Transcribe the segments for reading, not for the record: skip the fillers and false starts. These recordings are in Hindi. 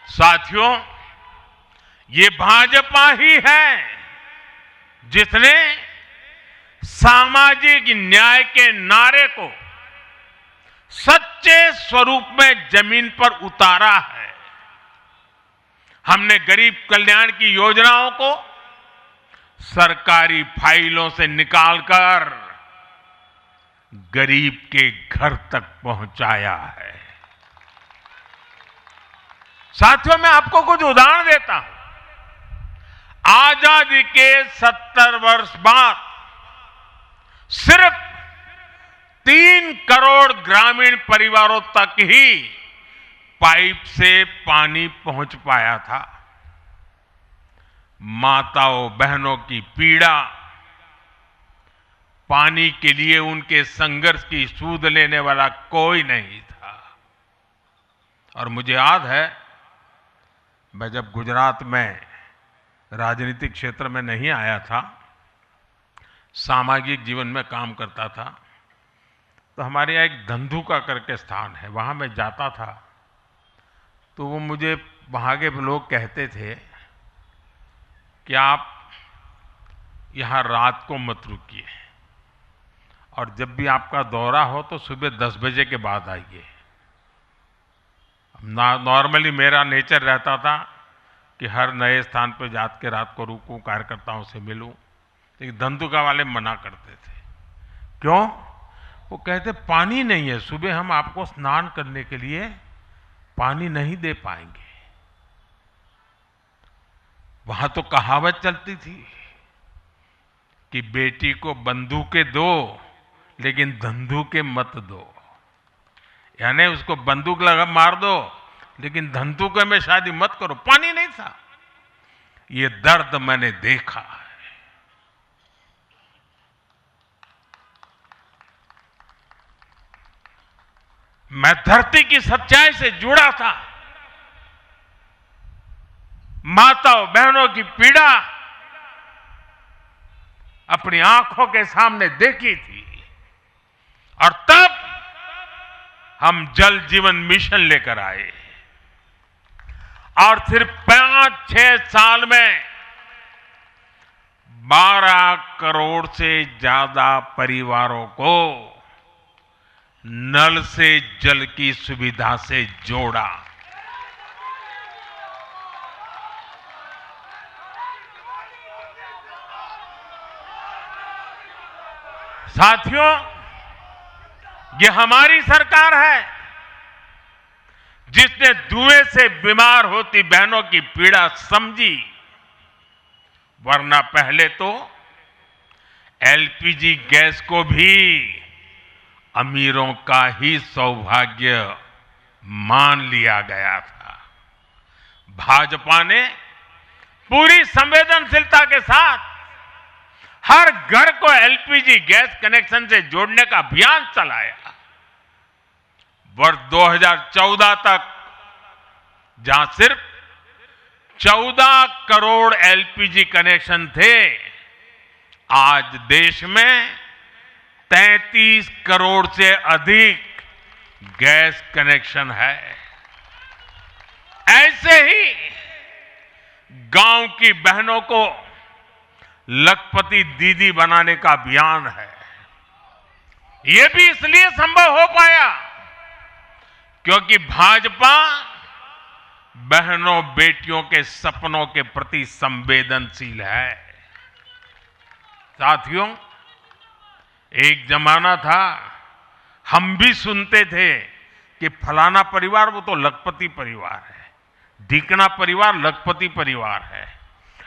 साथियों, ये भाजपा ही है जिसने सामाजिक न्याय के नारे को सच्चे स्वरूप में जमीन पर उतारा है। हमने गरीब कल्याण की योजनाओं को सरकारी फाइलों से निकालकर गरीब के घर तक पहुंचाया है। साथियों, मैं आपको कुछ उदाहरण देता हूं। आजादी के 70 वर्ष बाद सिर्फ 3 करोड़ ग्रामीण परिवारों तक ही पाइप से पानी पहुंच पाया था। माताओं बहनों की पीड़ा, पानी के लिए उनके संघर्ष की सूध लेने वाला कोई नहीं था। और मुझे याद है, मैं जब गुजरात में राजनीतिक क्षेत्र में नहीं आया था, सामाजिक जीवन में काम करता था, तो हमारे यहाँ एक धंधुका करके स्थान है, वहाँ मैं जाता था तो वो मुझे वहाँ के लोग कहते थे कि आप यहाँ रात को मत रुकिए और जब भी आपका दौरा हो तो सुबह 10 बजे के बाद आइए। नॉर्मली मेरा नेचर रहता था कि हर नए स्थान पर जात के रात को रुकूं, कार्यकर्ताओं से मिलूं, लेकिन धंधुका वाले मना करते थे। क्यों? वो कहते पानी नहीं है, सुबह हम आपको स्नान करने के लिए पानी नहीं दे पाएंगे। वहां तो कहावत चलती थी कि बेटी को बंदूकें दो लेकिन धंधुके मत दो, यानी उसको बंदूक लगा मार दो लेकिन धंधुके में शादी मत करो। पानी नहीं था। ये दर्द मैंने देखा है। मैं धरती की सच्चाई से जुड़ा था। माताओं बहनों की पीड़ा अपनी आंखों के सामने देखी थी। और तब हम जल जीवन मिशन लेकर आए और सिर्फ 5-6 साल में 12 करोड़ से ज्यादा परिवारों को नल से जल की सुविधा से जोड़ा। साथियों, ये हमारी सरकार है जिसने धुएं से बीमार होती बहनों की पीड़ा समझी, वरना पहले तो एलपीजी गैस को भी अमीरों का ही सौभाग्य मान लिया गया था। भाजपा ने पूरी संवेदनशीलता के साथ हर घर को एलपीजी गैस कनेक्शन से जोड़ने का अभियान चलाया। वर्ष 2014 तक जहां सिर्फ 14 करोड़ एलपीजी कनेक्शन थे, आज देश में 33 करोड़ से अधिक गैस कनेक्शन है। ऐसे ही गांव की बहनों को लखपति दीदी बनाने का अभियान है। यह भी इसलिए संभव हो पाया क्योंकि भाजपा बहनों बेटियों के सपनों के प्रति संवेदनशील है। साथियों, एक जमाना था हम भी सुनते थे कि फलाना परिवार वो तो लखपति परिवार है, ढीकना परिवार लखपति परिवार है,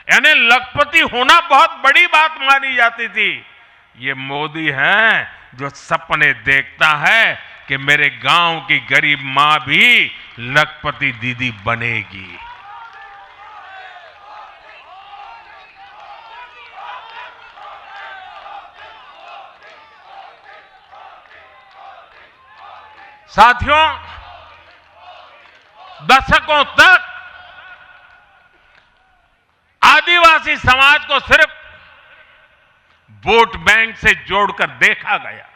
यानी लखपति होना बहुत बड़ी बात मानी जाती थी। ये मोदी है जो सपने देखता है कि मेरे गांव की गरीब मां भी लखपति दीदी बनेगी। साथियों, दशकों तक आदिवासी समाज को सिर्फ वोट बैंक से जोड़कर देखा गया,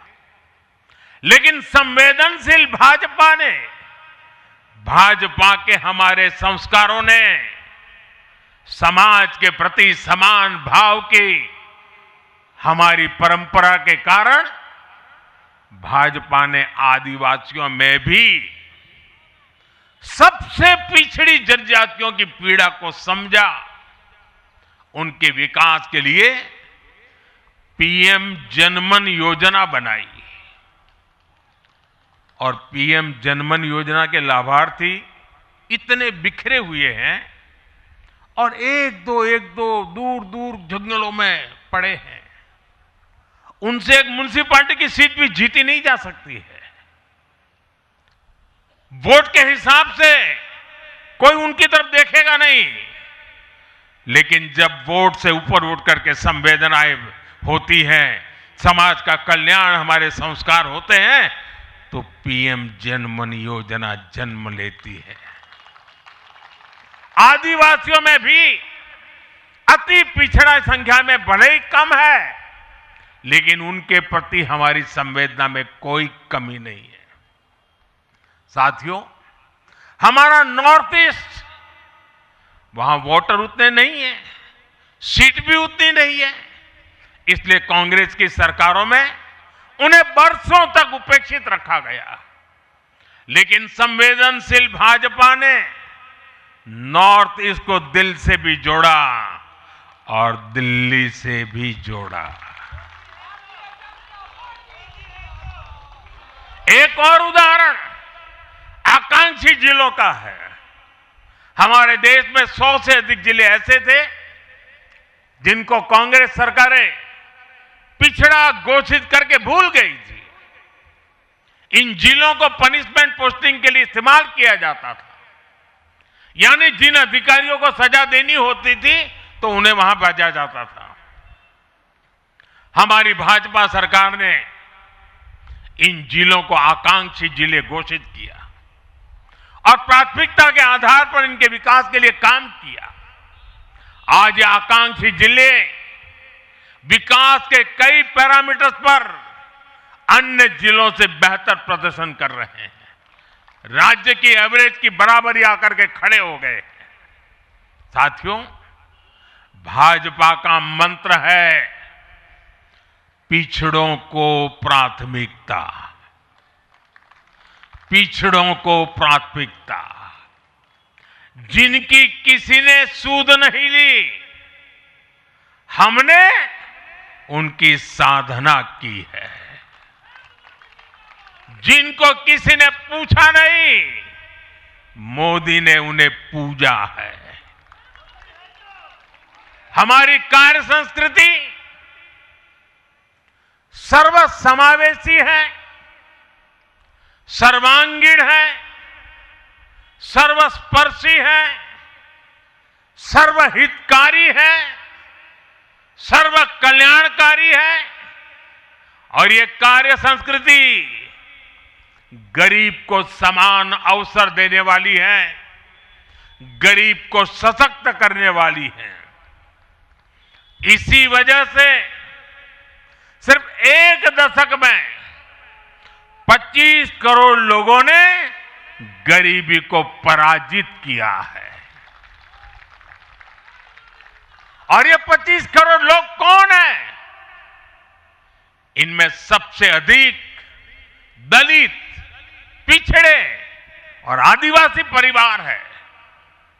लेकिन संवेदनशील भाजपा ने भाजपा के हमारे संस्कारों ने समाज के प्रति समान भाव की हमारी परंपरा के कारण भाजपा ने आदिवासियों में भी सबसे पिछड़ी जनजातियों की पीड़ा को समझा, उनके विकास के लिए पीएम जनमन योजना बनाई और पीएम जनमन योजना के लाभार्थी इतने बिखरे हुए हैं और एक दो दूर दूर जंगलों में पड़े हैं। उनसे एक म्युनिसिपैलिटी की सीट भी जीती नहीं जा सकती है। वोट के हिसाब से कोई उनकी तरफ देखेगा नहीं, लेकिन जब वोट से ऊपर उठ करके संवेदनाएं होती हैं, समाज का कल्याण हमारे संस्कार होते हैं, तो पीएम जनमन योजना जन्म लेती है। आदिवासियों में भी अति पिछड़ा संख्या में भले ही कम है, लेकिन उनके प्रति हमारी संवेदना में कोई कमी नहीं है। साथियों, हमारा नॉर्थ ईस्ट, वहां वोटर उतने नहीं है, सीट भी उतनी नहीं है, इसलिए कांग्रेस की सरकारों में उन्हें बरसों तक उपेक्षित रखा गया। लेकिन संवेदनशील भाजपा ने नॉर्थ ईस्ट को दिल से भी जोड़ा और दिल्ली से भी जोड़ा। एक और उदाहरण आकांक्षी जिलों का है। हमारे देश में 100 से अधिक जिले ऐसे थे जिनको कांग्रेस सरकारें पिछड़ा घोषित करके भूल गई थी। इन जिलों को पनिशमेंट पोस्टिंग के लिए इस्तेमाल किया जाता था, यानी जिन अधिकारियों को सजा देनी होती थी तो उन्हें वहां भेजा जाता था। हमारी भाजपा सरकार ने इन जिलों को आकांक्षी जिले घोषित किया और प्राथमिकता के आधार पर इनके विकास के लिए काम किया। आज ये आकांक्षी जिले विकास के कई पैरामीटर्स पर अन्य जिलों से बेहतर प्रदर्शन कर रहे हैं, राज्य की एवरेज की बराबरी आकर के खड़े हो गए हैं। साथियों, भाजपा का मंत्र है पिछड़ों को प्राथमिकता, पिछड़ों को प्राथमिकता। जिनकी किसी ने सूद नहीं ली, हमने उनकी साधना की है। जिनको किसी ने पूछा नहीं, मोदी ने उन्हें पूजा है। हमारी कार्य संस्कृति सर्वसमावेशी है, सर्वांगीण है, सर्वस्पर्शी है, सर्वहितकारी है, सर्व कल्याणकारी है और ये कार्य संस्कृति गरीब को समान अवसर देने वाली है, गरीब को सशक्त करने वाली है। इसी वजह से सिर्फ एक दशक में 25 करोड़ लोगों ने गरीबी को पराजित किया है। और ये 25 करोड़ लोग कौन हैं? इनमें सबसे अधिक दलित, पिछड़े और आदिवासी परिवार है।